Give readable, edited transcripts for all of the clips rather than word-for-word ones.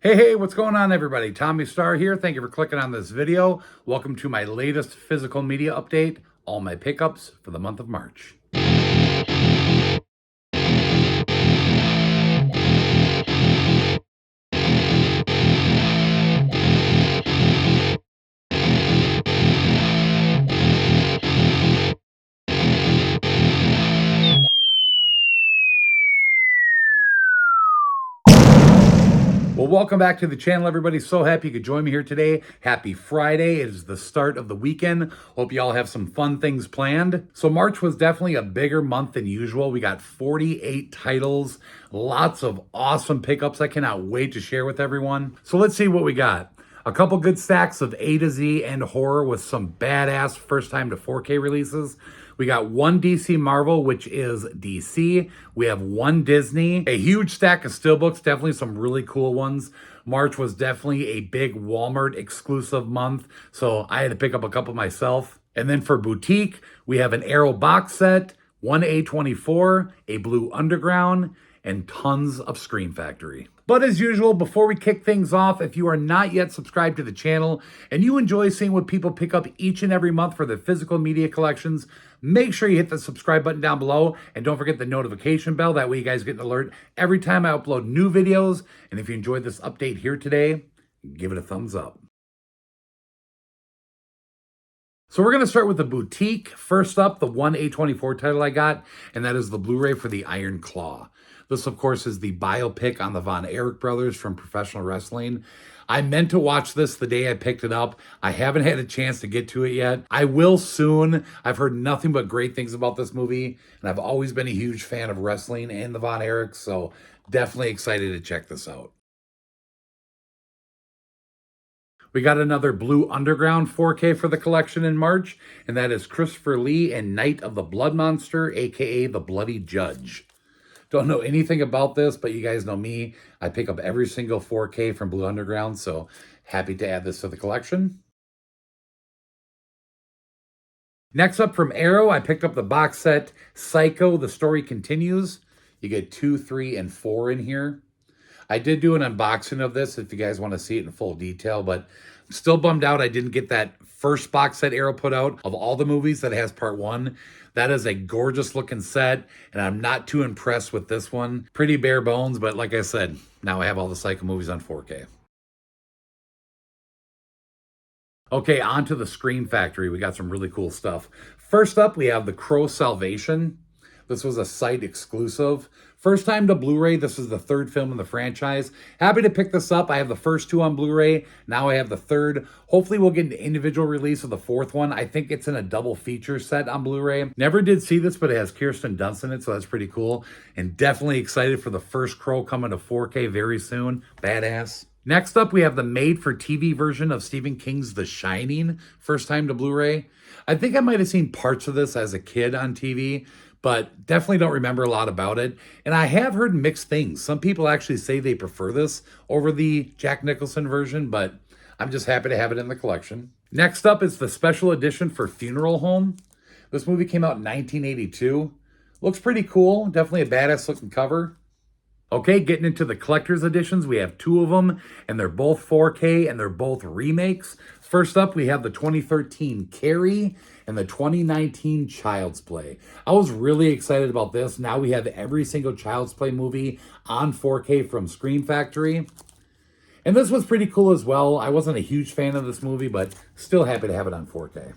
Hey, what's going on, everybody? Tommy Star here. Thank you for clicking on this video. Welcome to my latest physical media update, all my pickups for the month of March. Well, welcome back to the channel, everybody. So happy you could join me here today. Happy Friday. It is the start of the weekend. Hope you all have some fun things planned. So March was definitely a bigger month than usual. We got 48 titles, lots of awesome pickups I cannot wait to share with everyone. So let's see what we got. A couple good stacks of A to Z and horror with some badass first time to 4K releases. We got one DC Marvel, which is DC. We have one Disney, a huge stack of steelbooks, definitely some really cool ones. March was definitely a big Walmart exclusive month, so I had to pick up a couple myself. And then for boutique, we have an Arrow box set, one A24, a Blue Underground, and tons of Scream Factory. But as usual, before we kick things off, if you are not yet subscribed to the channel and you enjoy seeing what people pick up each and every month for their physical media collections, make sure you hit the subscribe button down below and don't forget the notification bell. That way you guys get an alert every time I upload new videos. And if you enjoyed this update here today, give it a thumbs up. So we're going to start with the boutique. First up, the one A24 title I got, and that is the Blu-ray for the Iron Claw. This, of course, is the biopic on the Von Erich brothers from professional wrestling. I meant to watch this the day I picked it up. I haven't had a chance to get to it yet. I will soon. I've heard nothing but great things about this movie, and I've always been a huge fan of wrestling and the Von Erichs, so definitely excited to check this out. We got another Blue Underground 4K for the collection in March, and that is Christopher Lee and Night of the Blood Monster, aka the Bloody Judge. Don't know anything about this, but you guys know me. I pick up every single 4K from Blue Underground, so happy to add this to the collection. Next up from Arrow, I picked up the box set Psycho, The Story Continues. You get 2, 3, and 4 in here. I did do an unboxing of this if you guys want to see it in full detail, but I'm still bummed out I didn't get that first box set Arrow put out of all the movies that has part 1. That is a gorgeous looking set, and I'm not too impressed with this one. Pretty bare bones, but like I said, now I have all the Psycho movies on 4K. Okay, on to the Scream Factory. We got some really cool stuff. First up, we have The Crow Salvation. This was a site exclusive. First time to Blu-ray. This is the third film in the franchise. Happy to pick this up. I have the first 2 on Blu-ray. Now I have the third. Hopefully we'll get an individual release of the 4th one. I think it's in a double feature set on Blu-ray. Never did see this, but it has Kirsten Dunst in it, so that's pretty cool. And definitely excited for the first Crow coming to 4K very soon. Badass. Next up, we have the made-for-TV version of Stephen King's The Shining. First time to Blu-ray. I think I might have seen parts of this as a kid on TV, but definitely don't remember a lot about it. And I have heard mixed things. Some people actually say they prefer this over the Jack Nicholson version, but I'm just happy to have it in the collection. Next up is the special edition for Funeral Home. This movie came out in 1982. Looks pretty cool. Definitely a badass looking cover. Okay, getting into the collector's editions, we have 2 of them, and they're both 4K, and they're both remakes. First up, we have the 2013 Carrie and the 2019 Child's Play. I was really excited about this. Now we have every single Child's Play movie on 4K from Scream Factory. And this was pretty cool as well. I wasn't a huge fan of this movie, but still happy to have it on 4K.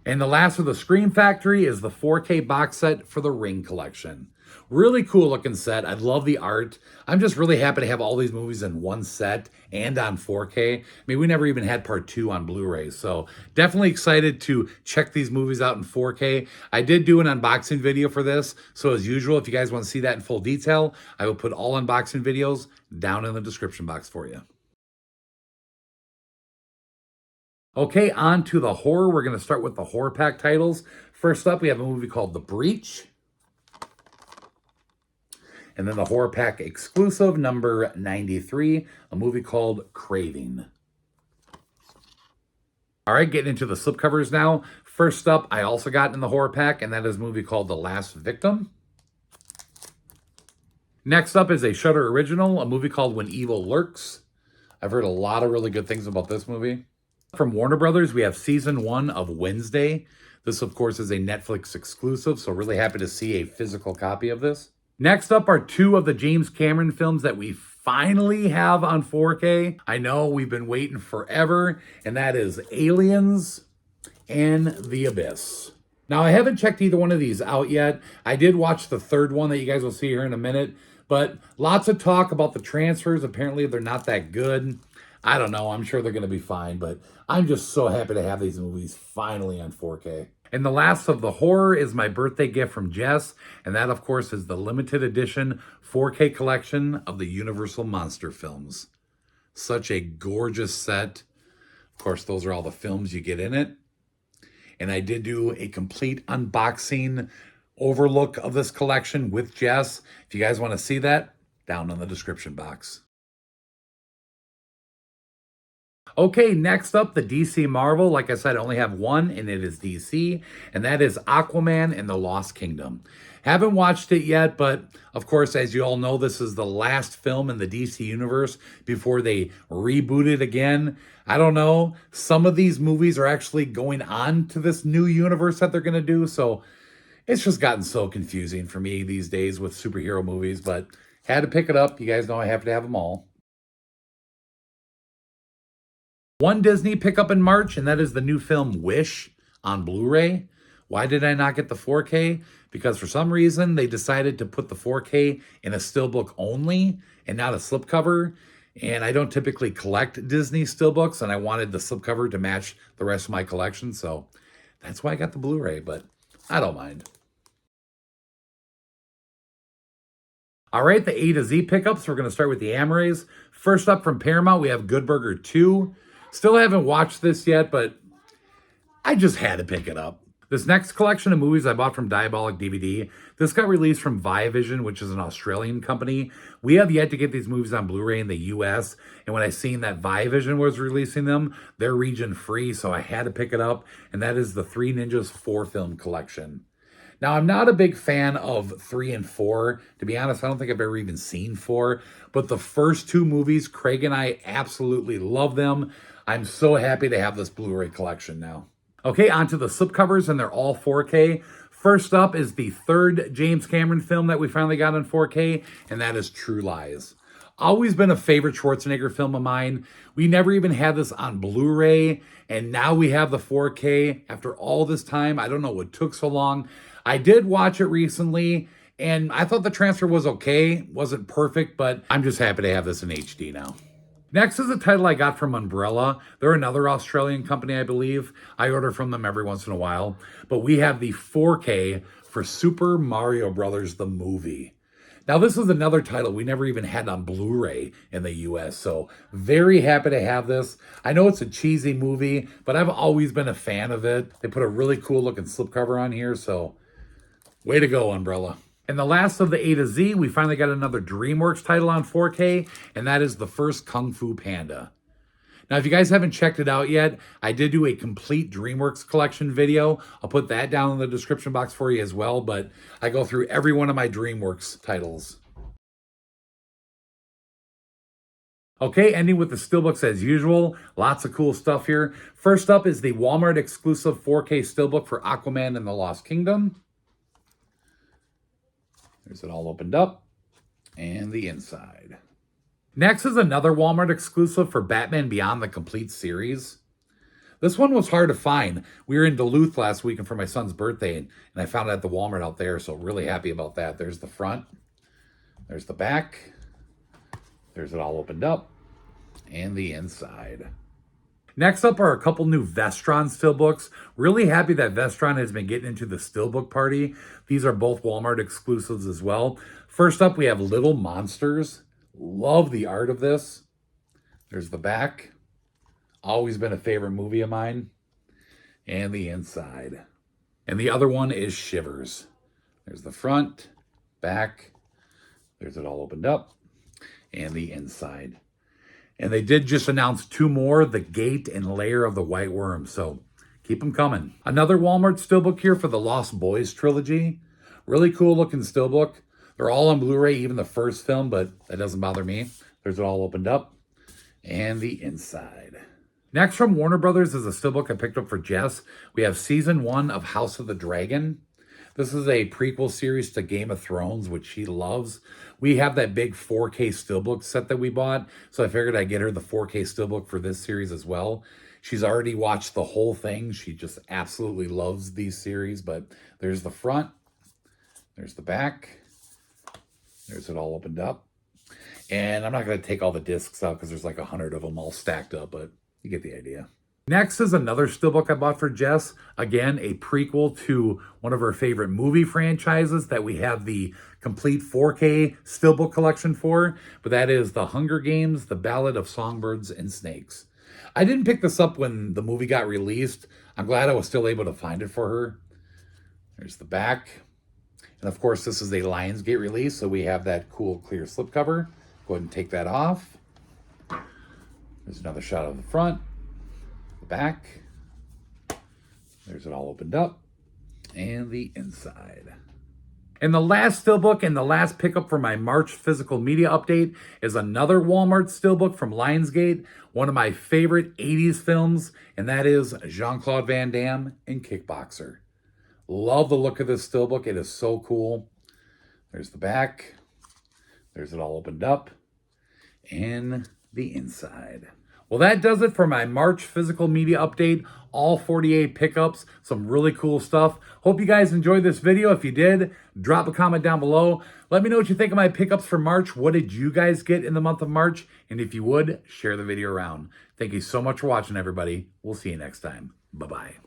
And the last of the Scream Factory is the 4K box set for the Ring collection. Really cool looking set. I love the art. I'm just really happy to have all these movies in one set and on 4K. I mean, we never even had part 2 on Blu-ray, so definitely excited to check these movies out in 4K. I did do an unboxing video for this, so as usual, if you guys want to see that in full detail, I will put all unboxing videos down in the description box for you. Okay, on to the horror. We're going to start with the horror pack titles. First up, we have a movie called The Breach. And then the horror pack exclusive, number 93, a movie called Craving. All right, getting into the slipcovers now. First up, I also got in the horror pack, and that is a movie called The Last Victim. Next up is a Shudder original, a movie called When Evil Lurks. I've heard a lot of really good things about this movie. From Warner Brothers, we have season 1 of Wednesday. This, of course, is a Netflix exclusive, so really happy to see a physical copy of this. Next up are 2 of the James Cameron films that we finally have on 4K. I know we've been waiting forever, and that is Aliens and The Abyss. Now, I haven't checked either one of these out yet. I did watch the third one that you guys will see here in a minute, but lots of talk about the transfers. Apparently, they're not that good. I don't know. I'm sure they're going to be fine, but I'm just so happy to have these movies finally on 4K. And the last of the horror is my birthday gift from Jess, and that, of course, is the limited edition 4K collection of the Universal Monster films. Such a gorgeous set. Of course, those are all the films you get in it. And I did do a complete unboxing overlook of this collection with Jess. If you guys want to see that, down in the description box. Okay, next up, the DC Marvel. Like I said, I only have one, and it is DC, and that is Aquaman and the Lost Kingdom. Haven't watched it yet, but of course, as you all know, this is the last film in the DC universe before they reboot it again. I don't know. Some of these movies are actually going on to this new universe that they're going to do, so it's just gotten so confusing for me these days with superhero movies, but had to pick it up. You guys know I have to have them all. One Disney pickup in March, and that is the new film Wish on Blu-ray. Why did I not get the 4K? Because for some reason, they decided to put the 4K in a steelbook only and not a slipcover. And I don't typically collect Disney steelbooks, and I wanted the slipcover to match the rest of my collection. So that's why I got the Blu-ray, but I don't mind. All right, the A to Z pickups. We're going to start with the Amores. First up from Paramount, we have Good Burger 2. Still haven't watched this yet, but I just had to pick it up. This next collection of movies I bought from Diabolic DVD, this got released from Viavision, which is an Australian company. We have yet to get these movies on Blu-ray in the US, and when I seen that Viavision was releasing them, they're region free, so I had to pick it up, and that is the Three Ninjas 4-film collection. Now, I'm not a big fan of 3 and 4. To be honest, I don't think I've ever even seen 4, but the first 2 movies, Craig and I absolutely love them. I'm so happy to have this Blu-ray collection now. Okay, on to the slipcovers, and they're all 4K. First up is the third James Cameron film that we finally got on 4K, and that is True Lies. Always been a favorite Schwarzenegger film of mine. We never even had this on Blu-ray, and now we have the 4K after all this time. I don't know what took so long. I did watch it recently, and I thought the transfer was okay. Wasn't perfect, but I'm just happy to have this in HD now. Next is a title I got from Umbrella. They're another Australian company, I believe. I order from them every once in a while. But we have the 4K for Super Mario Brothers, the movie. Now, this is another title we never even had on Blu-ray in the US, so very happy to have this. I know it's a cheesy movie, but I've always been a fan of it. They put a really cool looking slipcover on here, so way to go, Umbrella. And the last of the A to Z, we finally got another Dreamworks title on 4K, and that is the first Kung Fu Panda. Now, if you guys haven't checked it out yet, I did do a complete Dreamworks collection video. I'll put that down in the description box for you as well, but I go through every one of my Dreamworks titles. Okay, ending with the steelbooks as usual. Lots of cool stuff here. First up is the Walmart exclusive 4K steelbook for Aquaman and the Lost Kingdom. There's it all opened up, and the inside. Next is another Walmart exclusive for Batman Beyond the Complete series. This one was hard to find. We were in Duluth last weekend for my son's birthday, and I found it at the Walmart out there, so really happy about that. There's the front. There's the back. There's it all opened up, and the inside. Next up are a couple new Vestron steelbooks. Really happy that Vestron has been getting into the steelbook party. These are both Walmart exclusives as well. First up, we have Little Monsters. Love the art of this. There's the back. Always been a favorite movie of mine. And the inside. And the other one is Shivers. There's the front, back. There's it all opened up. And the inside. And they did just announce 2 more, The Gate and Lair of the White Worm. So keep them coming. Another Walmart steelbook here for the Lost Boys trilogy. Really cool looking steelbook. They're all on Blu-ray, even the first film, but that doesn't bother me. There's it all opened up. and the inside. Next from Warner Brothers is a steelbook I picked up for Jess. We have season 1 of House of the Dragon. This is a prequel series to Game of Thrones, which she loves. We have that big 4K steelbook set that we bought, so I figured I'd get her the 4K steelbook for this series as well. She's already watched the whole thing. She just absolutely loves these series, but there's the front, there's the back, there's it all opened up. And I'm not going to take all the discs out because there's like 100 of them all stacked up, but you get the idea. Next is another steelbook I bought for Jess. Again, a prequel to one of her favorite movie franchises that we have the complete 4K steelbook collection for. But that is The Hunger Games, The Ballad of Songbirds and Snakes. I didn't pick this up when the movie got released. I'm glad I was still able to find it for her. There's the back. And of course, this is a Lionsgate release, so we have that cool clear slipcover. Go ahead and take that off. There's another shot of the front, the back. There's it all opened up, and the inside. And the last steelbook and the last pickup for my March physical media update is another Walmart steelbook from Lionsgate, one of my favorite 80s films, and that is Jean-Claude Van Damme in Kickboxer. Love the look of this steelbook. It is so cool. There's the back. There's it all opened up, and the inside. Well, that does it for my March physical media update. All 48 pickups, some really cool stuff. Hope you guys enjoyed this video. If you did, drop a comment down below. Let me know what you think of my pickups for March. What did you guys get in the month of March? And if you would, share the video around. Thank you so much for watching, everybody. We'll see you next time. Bye-bye.